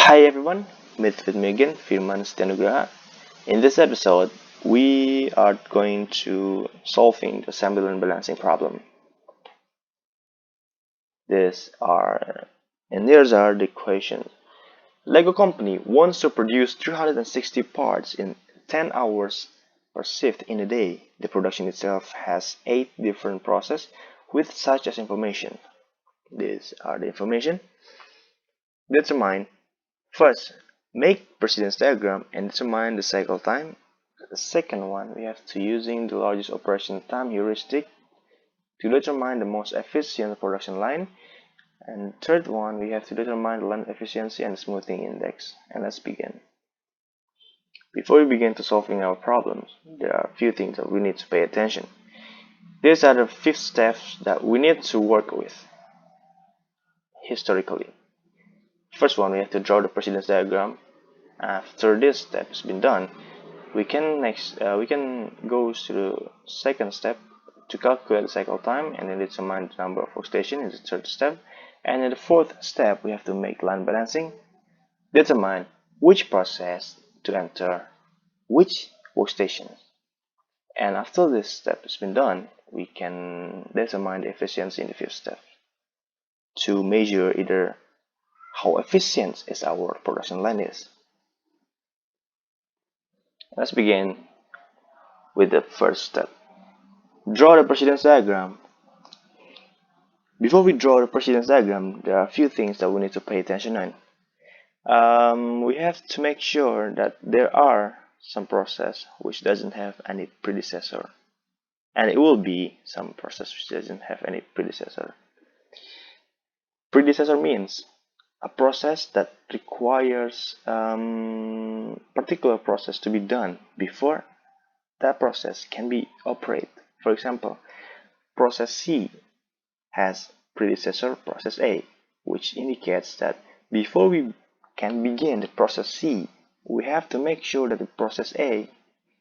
Hi everyone, meet with me again, Firman Stenugraha. In this episode, we are going to solving the assembly and balancing problem. Here's are the equations. Lego Company wants to produce 360 parts in 10 hours per shift in a day. The production itself has 8 different processes with such as information. These are the information. Determine. First, make precedence diagram and determine the cycle time. The second one, we have to using the largest operation time heuristic to determine the most efficient production line. And third one, we have to determine the line efficiency and smoothing index. And let's begin. Before we begin to solving our problems, there are a few things that we need to pay attention. These are the 5 steps that we need to work with historically. First one, we have to draw the precedence diagram. After this step has been done, we can go to the second step to calculate the cycle time, and then determine the number of workstations in the third step. And in the fourth step, we have to make line balancing, determine which process to enter which workstation. And after this step has been done, we can determine the efficiency in the fifth step to measure either how efficient is our production line is. Let's begin with the first step. Draw the precedence diagram. Before we draw the precedence diagram, there are a few things that we need to pay attention on. We have to make sure that there are some process which doesn't have any predecessor, and it will be some process which doesn't have any predecessor. Predecessor means a process that requires particular process to be done before that process can be operated. For example, process C has predecessor process A, which indicates that before we can begin the process C, we have to make sure that the process A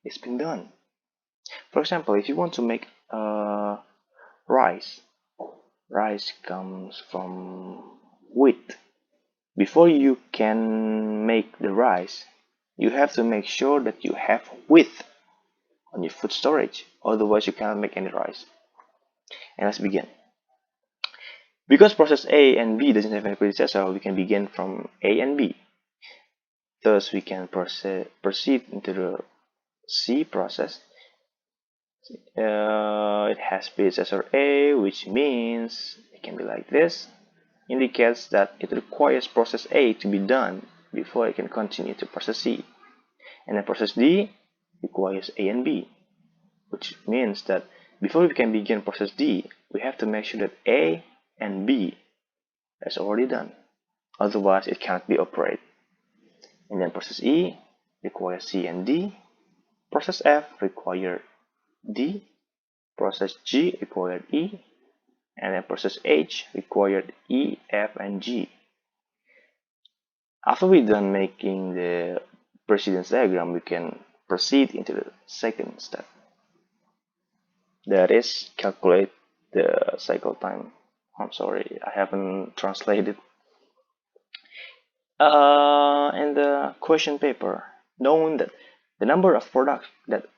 is been done. For example, if you want to make rice comes from wheat. Before you can make the rice, you have to make sure that you have wheat on your food storage, otherwise you cannot make any rice. And let's begin. Because process A and B doesn't have any predecessor, we can begin from A and B. Thus, we can proceed into the C process. It has predecessor A, which means it can be like this. Indicates that it requires process A to be done before it can continue to process C. And then process D requires A and B, which means that before we can begin process D, we have to make sure that A and B is already done. Otherwise, it cannot be operated. And then process E requires C and D. Process F requires D. Process G required E. And then process H required E, F, and G. After we're done making the precedence diagram, we can proceed into the second step. That is, calculate the cycle time. I'm sorry, I haven't translated. In the question paper, known that the number of products that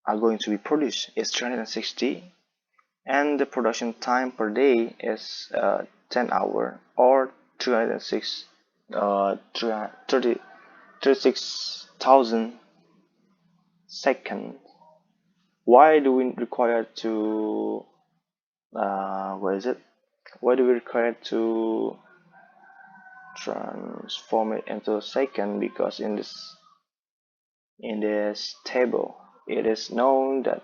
are going to be produced is 360, and the production time per day is 10 hours or 36,000 seconds. Why do we require to why do we require to transform it into a second? Because in this table it is known that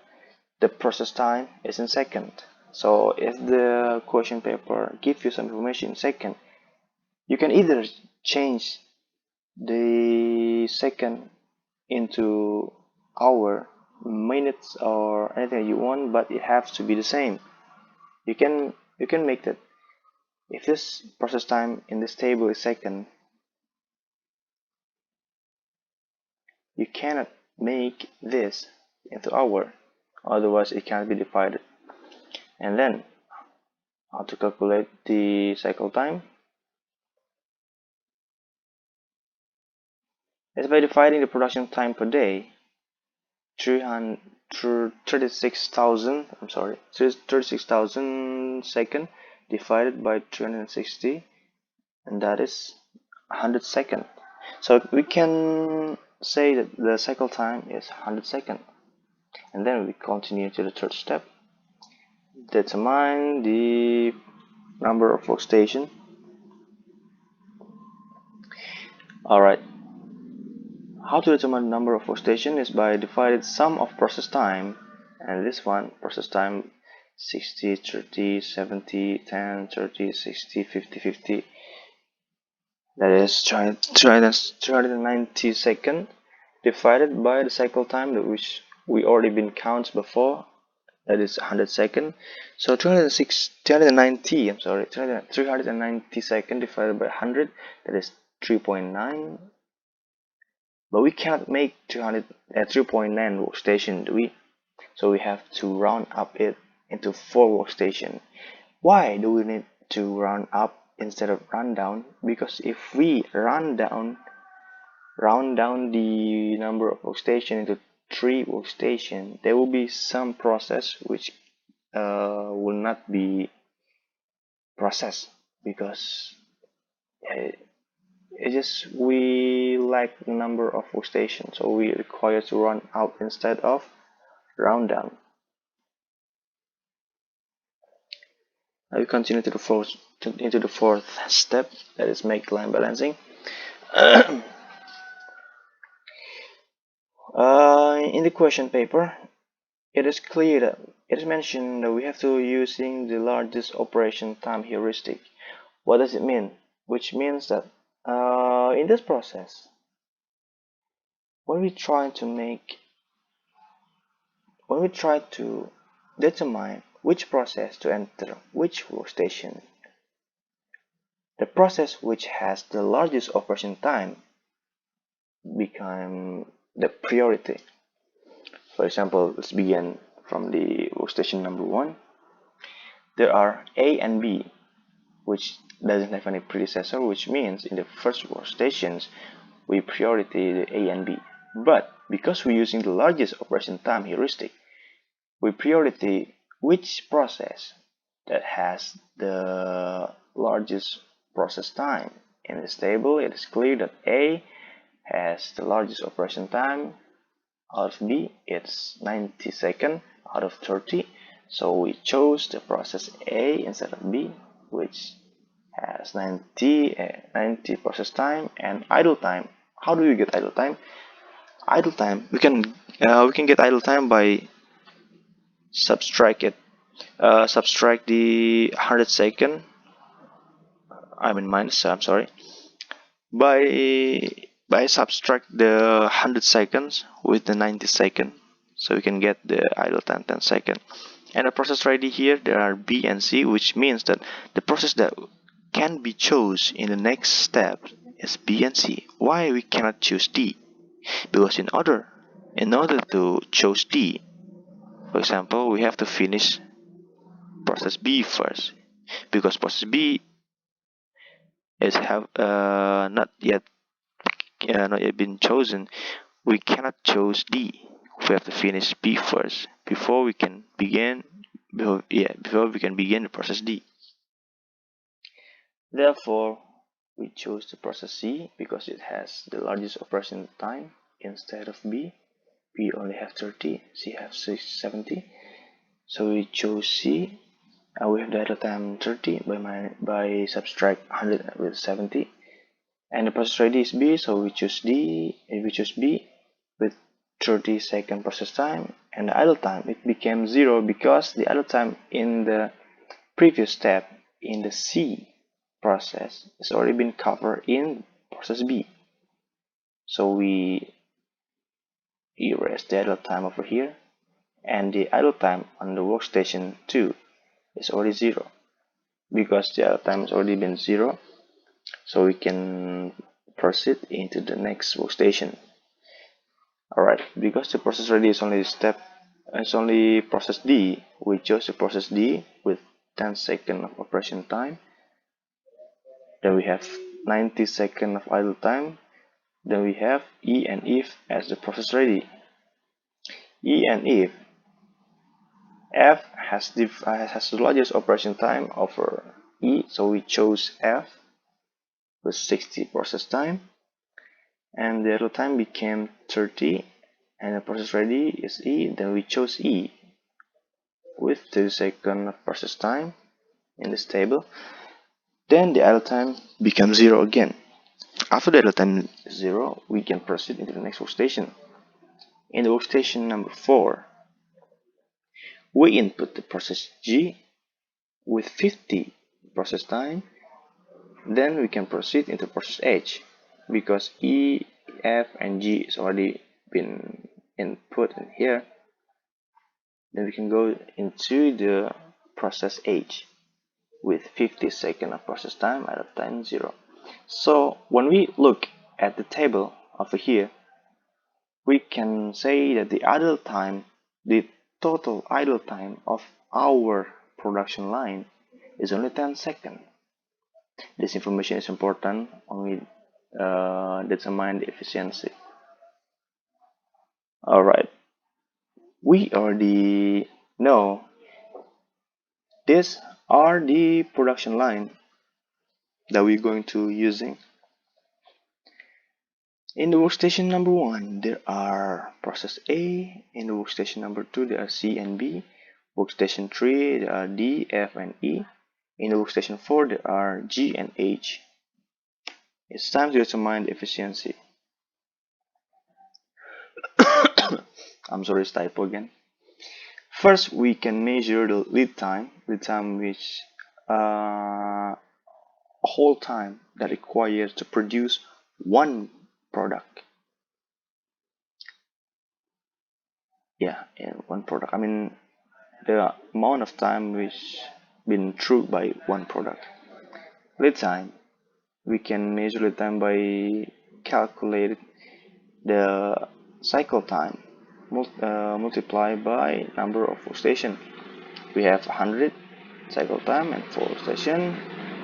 the process time is in second. So if the question paper gives you some information in second, you can either change the second into hour, minutes, or anything you want, but it has to be the same. You can make that. If this process time in this table is second, you cannot make this into hour, otherwise it cannot be divided. And then how to calculate the cycle time? is by dividing the production time per day 36,000 36,000 second divided by 360, and that is 100 seconds. So we can say that the cycle time is 100 seconds. And then we continue to the third step. Determine the number of workstation. Alright, how to determine the number of workstation is by dividing sum of process time, and this one process time 60, 30, 70, 10, 30, 60, 50, 50. That is 390 seconds divided by the cycle time, which we already been counts before. That is 100 seconds. So 390 seconds divided by 100, that is 3.9. But we cannot make 3.9 workstation, do we? So we have to round up it into 4 workstation. Why do we need to round up instead of round down? Because if we round down the number of workstation into 3 workstation, there will be some process which will not be processed, because we lack the number of workstation, so we require to round out instead of round down. Now we continue to the fourth step, that is make line balancing. In the question paper, it is clear that it is mentioned that we have to using the largest operation time heuristic. What does it mean? Which means that in this process, when we try to determine which process to enter which workstation, the process which has the largest operation time become the priority. For example, let's begin from the workstation number 1. There are A and B, which doesn't have any predecessor, which means in the first workstations we priority the A and B. But because we're using the largest operation time heuristic, we priority which process that has the largest process time. In this table, it is clear that A has the largest operation time. Out of B, it's 90 seconds out of 30. So we chose the process A instead of B, which has 90 process time. And idle time. How do you get idle time? Idle time, we can get idle time by subtract the 100 second. By subtract the 100 seconds with the 90 second, so we can get the idle time 10 seconds. And the process ready here, there are B and C, which means that the process that can be chosen in the next step is B and C. Why we cannot choose D? Because in order to choose D, for example, we have to finish process B first, because process B is not yet been chosen. We cannot choose D. We have to finish B first before we can begin the process D. Therefore, we chose the process C because it has the largest operation time instead of B. B only have 30, C have 70. So we chose C, and we have the idle time 30 by subtract 100 with 70. And the process ready is B, so we choose D, and we choose B with 30 second process time. And the idle time, it became 0 because the idle time in the previous step in the C process has already been covered in process B. So we erase the idle time over here, and the idle time on the workstation 2 is already 0 because the idle time has already been 0. So we can proceed into the next workstation. Alright, because the process ready is only process D, we chose the process D with 10 seconds of operation time. Then we have 90 seconds of idle time. Then we have E and if as the process ready. E and if F has the largest operation time over E, so we chose F with 60 process time, and the idle time became 30, and the process ready is E. Then we chose E with 30-second of process time in this table. Then the idle time becomes 0 again. After the idle time is 0, we can proceed into the next workstation. In the workstation number 4, we input the process G with 50 process time. Then we can proceed into process H because E, F, and G is already been input in here. Then we can go into the process H with 50 seconds of process time at a time 0. So when we look at the table over here, we can say that the total idle time of our production line is only 10 seconds. This information is important when we determine the efficiency. Alright, we already know these are the production line that we're going to using. In the workstation number 1, there are process A. In the workstation number 2, there are C and B. Workstation 3, there are D, F, and E. In the workstation 4, there are G and H. It's time to determine the efficiency. I'm sorry, it's typo again. First, we can measure the lead time which whole time that requires to produce one product. Yeah, one product. I mean the amount of time which been through by one product. Lead time. We can measure lead time by calculating the cycle time multiplied by number of workstation. We have 100 cycle time and 4 workstation.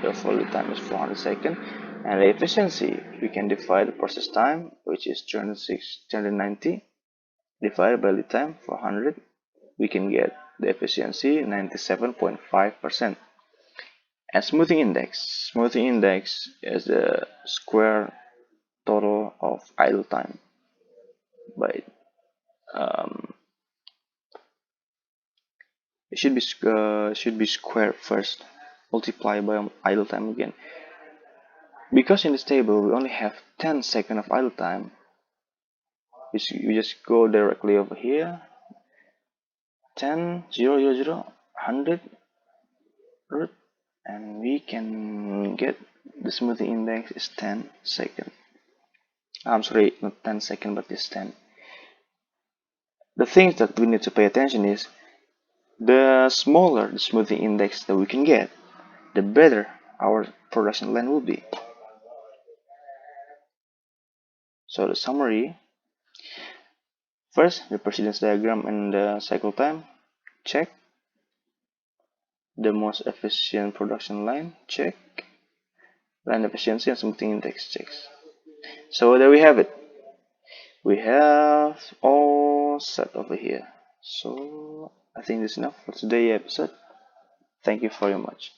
Therefore, lead time is 400 seconds. And the efficiency, we can divide the process time, which is 390, divided by lead time 400. We can get the efficiency 97.5%. And smoothing index is the square total of idle time by it should be square first, multiply by idle time again. Because in this table we only have 10 seconds of idle time, we just go directly over here. 10 0 0 0 100 root, and we can get the smoothing index is 10 seconds. I'm sorry, not 10 seconds, but it's 10. The things that we need to pay attention is the smaller the smoothing index that we can get, the better our production line will be. So the summary: first, the precedence diagram and the cycle time, check. The most efficient production line, check. Line efficiency and smoothing index, checks. So there we have it. We have all set over here. So I think this is enough for today's episode. Thank you very much.